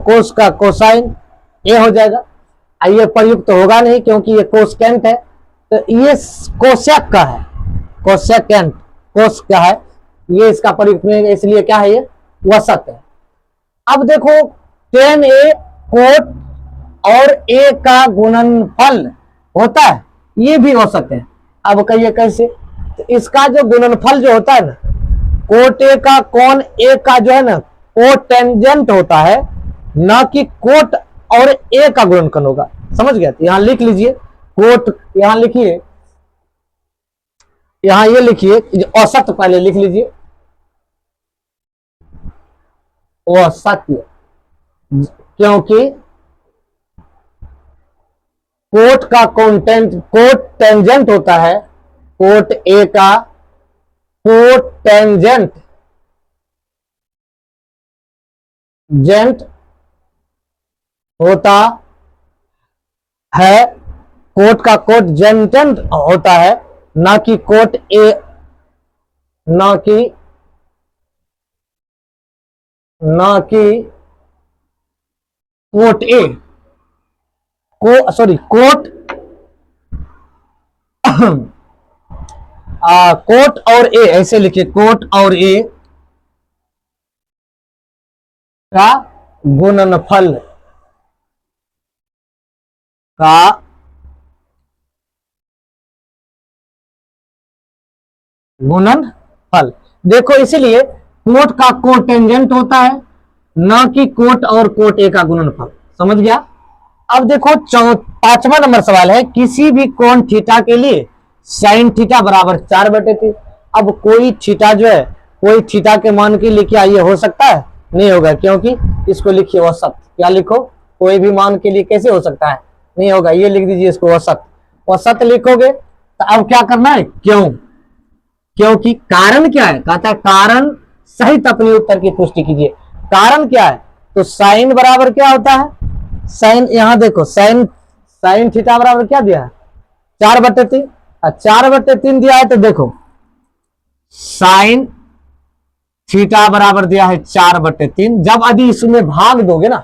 कोस का कोसाइन ए हो जाएगा। ये प्रयुक्त तो होगा नहीं क्योंकि ये कोसकेंट है, तो ये कोसेक का है, कोसेकेंट, कोस क्या है, ये इसका प्रयुक्त नहीं है, इसलिए क्या है, ये वसत है। अब देखो tan a कोट और a का गुणनफल होता है, ये भी औसत है। अब कहिए कैसे, तो इसका जो गुणनफल जो होता है ना, कोट ए का कौन ए का जो है ना कोटेंजेंट होता है, ना कि कोट और ए का गुणनफल होगा। समझ गया? यहां लिख लीजिए कोट, यहां लिखिए, यहां ये लिखिए औसत पहले लिख लीजिए, औसत, क्योंकि कोट का कंटेंट कोट टेंजेंट होता है, कोट ए का कोट टेंजेंट जेंट होता है, कोट का कोट जेंटेंट होता है, ना कि कोट ए, ना कि कोट ए को, सॉरी कोट कोट और ए, ऐसे लिखिए, कोट और ए का गुणनफल का गुणनफल। देखो इसीलिए कोट का कोटेंजेंट होता है, ना कि कोट और कोट ए का गुणनफल। समझ गया? अब देखो 5वां नंबर सवाल है, किसी भी कोण थीटा के लिए साइन थीटा बराबर 4/3। अब कोई थीटा जो है, कोई थीटा के मान के लिए क्या ये हो सकता है? नहीं होगा, क्योंकि इसको लिखिए औसत। क्या लिखो? कोई भी मान के लिए कैसे हो सकता है? नहीं होगा, ये लिख दीजिए इसको औसत। औसत लिखोगे तो अब क्या करना है, क्यों, क्योंकि कारण क्या है, कहता है कारण सहित अपने उत्तर की पुष्टि कीजिए। कारण क्या है, तो साइन बराबर क्या होता है, साइन, यहां देखो साइन, साइन थीटा बराबर क्या दिया है, 4/3। 4/3 दिया है, तो देखो साइन थीटा बराबर दिया है 4/3। जब यदि इसमें भाग दोगे ना,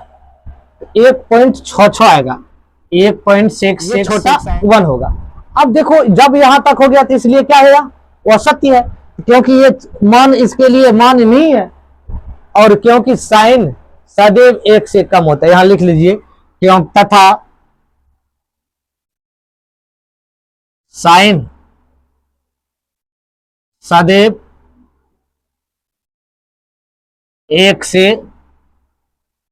1.66 आएगा, 1.6 छोटा 1 होगा। अब देखो जब यहां तक हो गया तो इसलिए क्या है, औसत ही है, क्योंकि ये मान इसके लिए मान नहीं है, और क्योंकि साइन सदैव 1 से कम होता है। यहां लिख लीजिए क्यों, तथा साइन सदैव 1 से